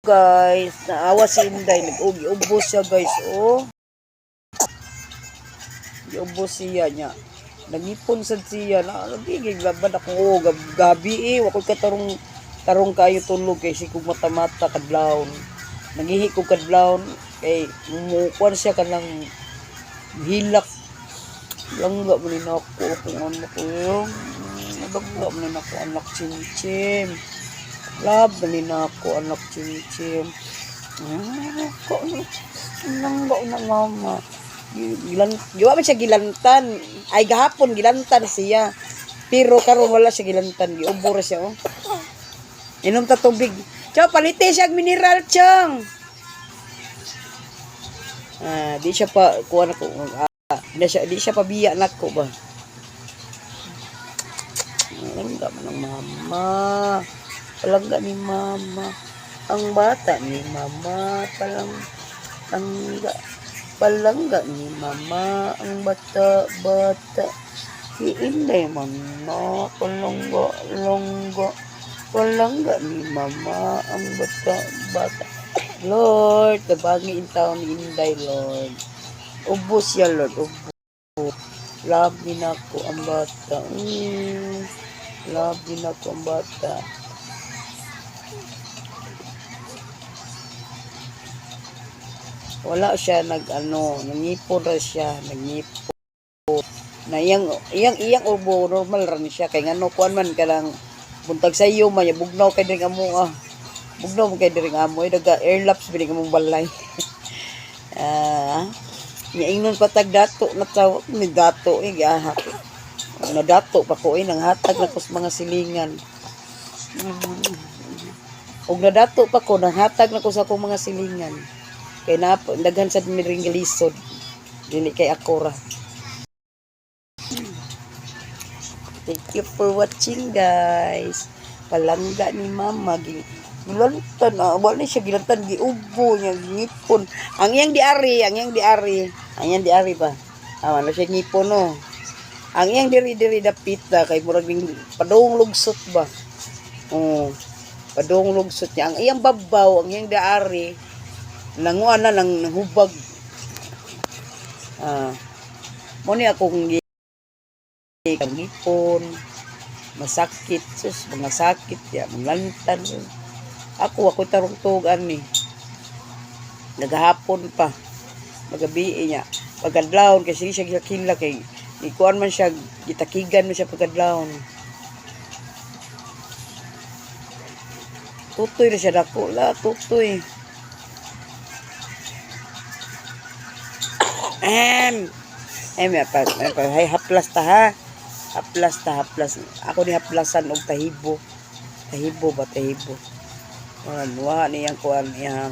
Guys, naawa si Inday, nag-ubos siya guys, oh. Giubos siya niya. Nagipon sad siya na nagigig laban ako oh, gabi wako ka tarong kayo tulog kay si kung mata-mata kadlawon. Nagihi ko kadlawon kay mumukuan siya kanang hilak. Langga man ni nako kung ano ko yung nabagla man ni nako anak chimchim. Love man ni nako anak chimchim. Ko langga na mama. Giwa man siya gilantan. Ay gahapon gilantan siya. Pero karon wala siya gilantan. Giubor siya oh. Inom ta tubig. Chow palite siya mineral chong. Di siya pa kuha na ko. Di siya pabiya nako ba. Palangga man ng mama. Palangga ni mama. Ang bata ni mama. Palangga ni mama ang bata-bata. Iinday mama, palangga ni mama ang bata-bata. Lord, tabangin taon ni Inday, Lord. Ubos siya, Lord, ubos. Love din ako ang bata. Love din ako ang bata. Wala siya nangipon ra siya, nangipon. Na iyang ubo normal ra ni siya kay ngano kuan man kanang buntag sa iyo man bugnaw kay diri amo Bugnaw mo kay diri amo daga airlaps bini among balay. Nya ingnon patag dato na tawag ni dato gahap. Na dato pa ko nang hatag na kus mga silingan. Og na dato pa ko nang hatag na ko sa akong mga silingan. Kay daghan sa miring lisod dili kay ako ra. Thank you for watching guys. Palangga ni mama gilantan wala siya gilantan giubo niya ngipon ang iyang diari pa wala siya ngipon no ang iyang diri dapita kay murag ning padung lugsot ba padung lugsot niya ang iyang babaw ang iyang diari nanguan na nang hubag. Mo ni akong ngipon, masakit, sus, mga sakit ya, manglantan. Ako tarong tugan ni. Nagahapon pa. Magabi niya. Pagkadlawon kasi siya gilakila kay ikuan man siya, gitakigan man siya pagkadlawon. Tutoy na siya dako la, tutoy. Hay haplas ta ha. Haplas. Ako ni haplasan og tahibo. Tahibo. Wa niyang kuan yang.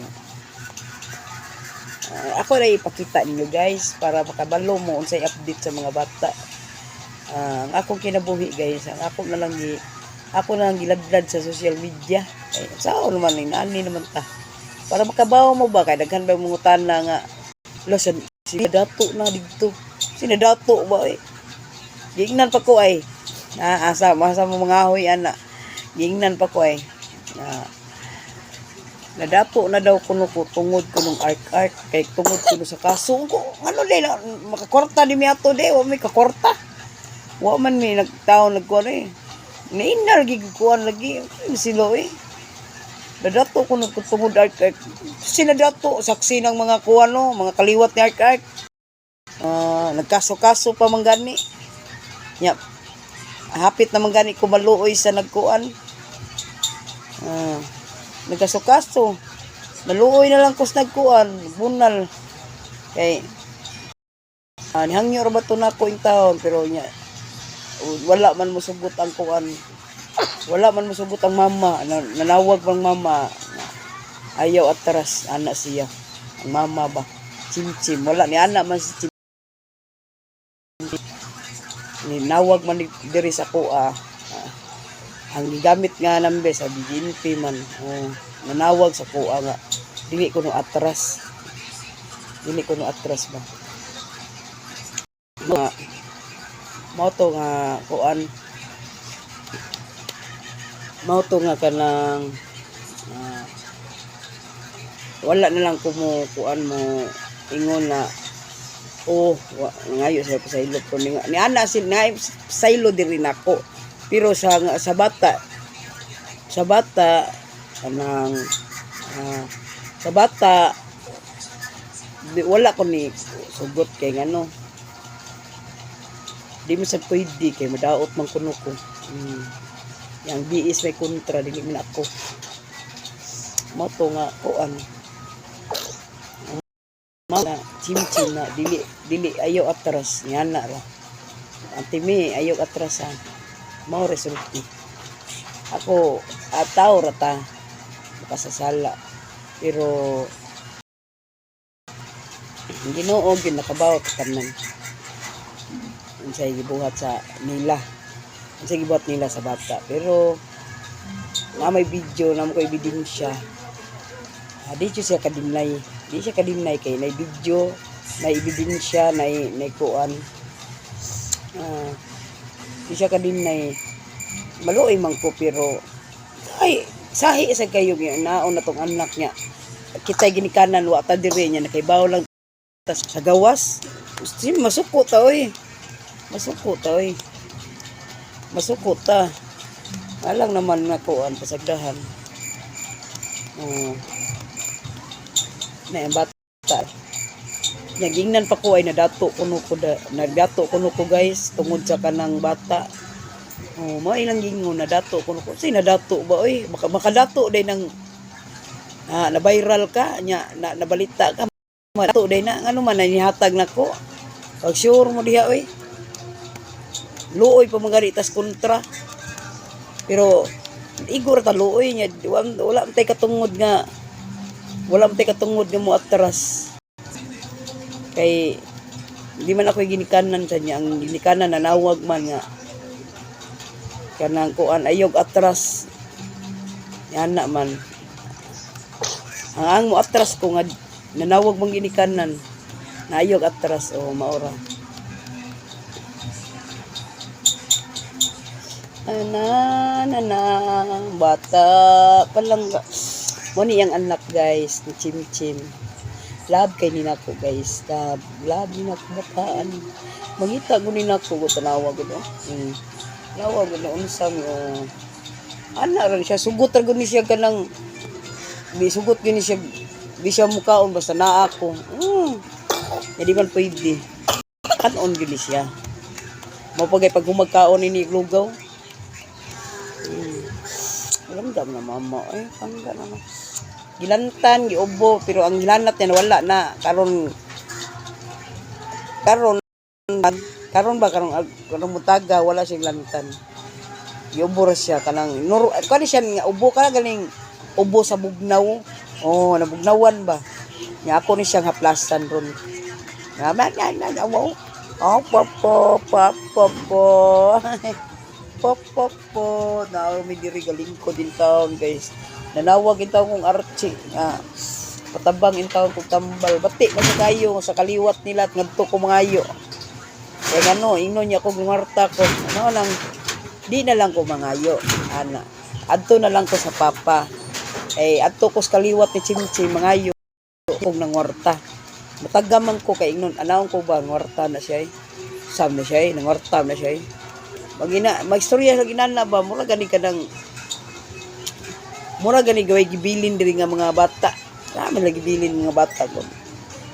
Ako na ipakita ninyo guys para makabalo mo unsay update sa mga bata. Ang akong kinabuhi guys, ako na lang giladlad sa social media. Ay, sao naman ani naman ta. Para makabaw mo ba kay daghan ba mungutan na nga losan sinadato na dito. Sinadato ba eh. Gingnan pa ko ay. Asa mo mga hoy ana. Gingnan pa ko ay. Nadato na daw kuno ko tungod ko nung ark kay tungod kuno sa kaso ko. Ano dai makakorta di mi ato de, wa may kakorta. Wa man mi nagtaon nagkuan eh. Niinal gikuan lagi silo eh. Nadato kuno ko tungod ark. Sinadato saksi ng mga kuan no, mga kaliwat ni ark. Nagkaso-kaso pa man gani. Nya hapit na man gani ko maluoy sa nagkuan. Nagkaso-kaso. Naluoy na lang kus nagkuan, bunal. Kay nihangyo ra ba to na ko in taon pero nya wala man mosugot ang kuan. Wala man mosugot ang mama, nanawag bang mama. Ayaw atras anak siya. Ang mama ba? Chimchim, wala ni anak man si nawag man diri sa kuha. Ang gigamit nga nambe sa BGNP man. Nanawag sa kuha nga. Dili ko no atras ba. Mao to nga kuan. Mao to nga kanang wala na lang kumukuan mo ingon na ngayo sa pasaylo ko ni ana sin na saylo diri nako pero sa bata anang sa bata wala ko ni sugot kay ngano di mo sa pwede kay madaot man kuno ko yang biis may kontra dili man ako mo to nga kuan na chimchim na dili ayaw atras yan na ra antimi ayaw atrasan mao resulti ako ataw rata makasasala pero Ginoo gyud nakabawat tanan unsay gibuhat sa nila unsay gibuhat nila sa bata pero na may video na mo ko ebidensya di siya kadimlay kay na video na ebidensya na kuan di siya kadimlay maluoy man ko pero ay sahi sa kayo naon na tong anak niya kita ginikanan wa ta dire niya nakaibaw lang sa gawas masuko ta alang naman nga kuan pasagdahan na bata nagingnan pa ko ay nadato kuno ko guys tungod sa kanang bata mo ilang gingon nadato kuno ko say nadato ba oy makadato day nang na viral ka nya nabalita ka madato day na ano man nihatag nako pag sure mo diha oy luoy pa magari tas kontra pero igor ta luoy nya wala tay katungod nga mo atras kay di man ako ginikanan sa niya ang ginikanan nanawag man nga kanang kuan ayog atras yan na man ang mo atras ko nga nanawag mong ginikanan na ayog atras maora bata palang mo ni ang anak guys ni Chimchim love kay ni nako guys love ni nako bataan mangita ko ni nako ko tanawa gud tanawa gud unsang ana ra siya sugot ra gud ni siya kanang sugot gini siya di siya mukaon basta naa ako di man pwede kanon gud siya mo pagay pag humagkaon ini lugaw ramdam na mama pangga na gilantan giubo pero ang gilanat niya wala na karon mutaga wala siyang lantan giubo ra siya kanang kani siya nga ubo ka galing ubo sa bugnaw nabugnawan ba nya ako ni siyang haplasan ron Popo na may diri galing ko din taon guys nanawag in taon kong Archie patabang in taon kong tambal bati na sa kayo sa kaliwat nila at ngadto ko mangayo kaya ingno niya kong Marta ko di na lang ko mangayo adto na lang ko sa papa adto ko sa kaliwat ni Chimchim mangayo kong nangwarta matagaman ko kay ingnon anaon ko ba ngwarta na siya sam na siya nangwarta na siya magstorya sa ginana ba mura gani gaway gibilin diri nga mga bata naman lagi bilin mga bata ko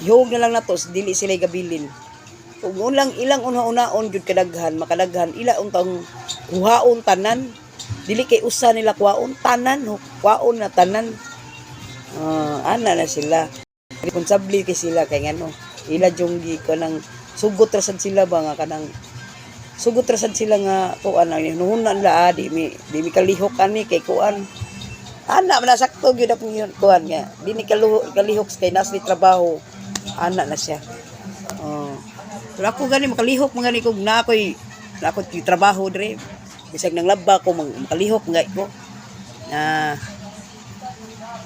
ihog na lang nato dili sila gabilin ug ilang una-unaon gyud kadaghan makadaghan ila untang kuhaon tanan dili kay usa nila kuhaon kuhaon na tanan ana na sila responsable kay sila kay ngano ila junggi ko nang sugot rasad sila ba nga kanang sugot rasad sila nga kuan ang hinuhunan la di mi kalihok ani kay kuan ana man sakto gyud ang kuan nga di ni kalihok kay nas ni trabaho ana na siya pero ako gani makalihok mga ni kog na ako'y trabaho dire bisag nang laba ko makalihok nga ko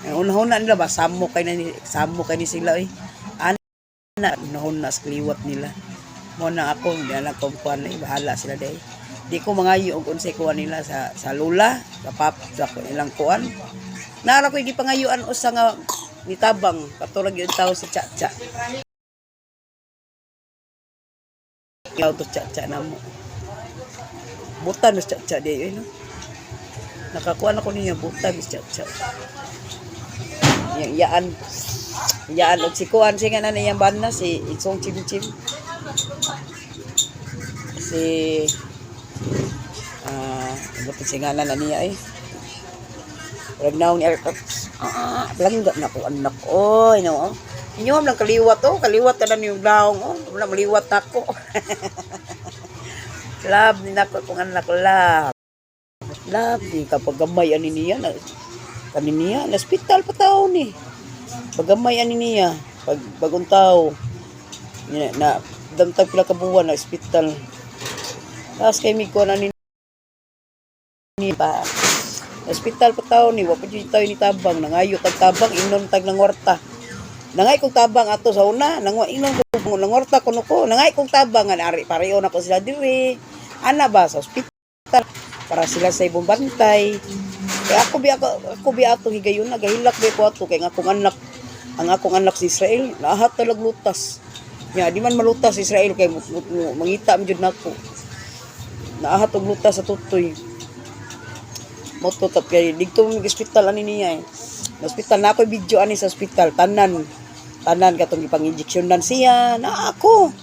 una-una nila ba samo kay ni sila ana hinuhunan sa kaliwat nila mo na ako hindi alam kung kuan bahala sila day di ko mangayo og unsay kuan nila sa lula sa pap sa ilang kuan nara ko gipangayuan usa nga nitabang katulad yung tao si Chacha. Ikaw to Chacha na mo. Butan na Chacha di yun. No? Nakakuha na ko niya butan si Chacha. Yaan og si Kuan siya nga na niyang banda si Itsong Chim Chim. Si buti siya nga na niya eh. Parang naong ni Erkat. Langga na ko anak. Oy, no. Inyo lang kaliwat oh, kaliwat na yung daong oh. Wala maliwat ako. Love ni nako kung anak love. Love di kapag gamay ani niya na kaniniya na hospital pa tao ni. Pagamay ani niya pag bagong tao na damtag pila ka buwan na hospital. Tapos kay mi ko na ni pa hospital pa tao ni wa pa jud tayo ni tabang nangayo tag tabang inon tag nangorta. Nangay kong tabang ato sa una inon ko nangorta kuno ko nangay kong tabang nga ari pareho na ko sila diri. Ana ba sa hospital para sila sa ibong bantay. Kaya ako bi ato higayon nagahilak bi ko ato kay nga ang akong anak si Israel lahat talag lutas. Nya di man malutas si Israel kay mangita man jud nako. Naahat og lutas sa tutoy. Moto tap kay didto mi hospital ani niya eh. Hospital na ako video ani sa hospital tanan katong ipang-injeksyonan siya na ako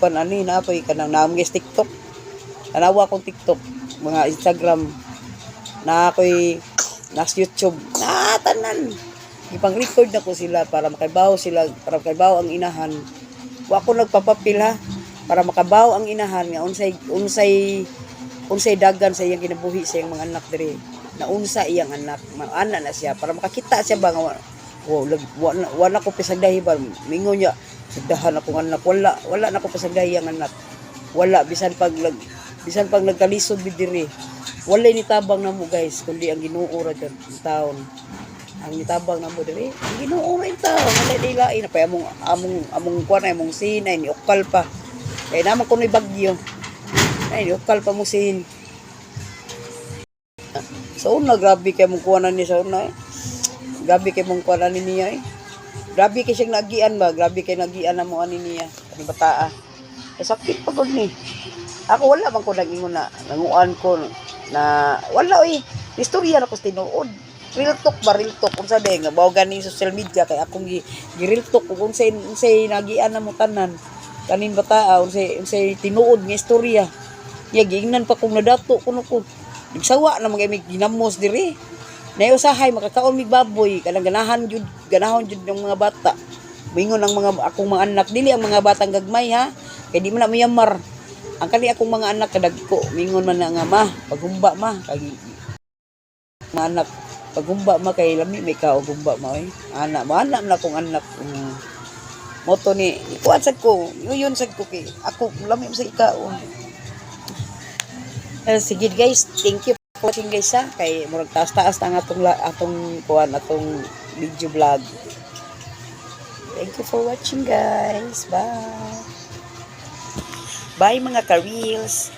kon ani na ako kanang naamgis TikTok. Tanawa akong TikTok, mga Instagram na ako'y nas YouTube. Na tanan. Ipang-record na ko sila para makabaw ang inahan. Wa ko nagpapapil ha para makabaw ang inahan nga unsay dagan sa iyang kinabuhi sa iyang mga anak diri. Na unsa iyang anak, ana na siya para makakita siya ba nga wala ko pisagdahi ba mingon niya sigdahan akong anak wala na ko pisagdahi ang anak. Wala bisan pag nagkalisod bidiri. Wala nitabang na mo guys kundi ang Ginoo ra jud taon. Ang nitabang na mo diri, ang Ginoo ra taon. Wala dilain pa among kuan among sin ay ni ukal pa. Kay naman kunoy bagyo. Ay ni ukal pa mo sin. So grabe kay mong kuanan ni sa una eh. Grabe kay mong kuanan ni niya eh. Grabe kay siyang nagian ba, grabe kay nagian na mo ani niya. Ani bataa. Sakit pa gud ni. Ako wala man ko nagingon na nanguan ko na wala oy. Istorya na ko tinuod. Real talk unsa day nga bawo gani social media kay akong gi-real talk kung unsay nagian na mo tanan. Kanin bataa unsay tinuod nga istorya. Ya giingnan pa kung nadato kuno ko. Nagsawa na mga mig ginamos diri. Nay usahay makakaon mig baboy kanang ganahon jud ng mga bata. Mingon ang mga akong mga anak dili ang mga batang gagmay ha. Kay di man na miyamar. Ang kani akong mga anak kadagko, mingon man na nga ma, paghumba ma, kay mga anak, paghumba ma kay lami may kaugumba ma oy. Ana na akong anak. Moto ni ikuan sad ko, yun sad ko kay ako lami sa ikaw. Sige guys, thank you for watching guys ha. Kay murag taas-taas ang atong video vlog. Thank you for watching guys. Bye. Bye mga ka-reels.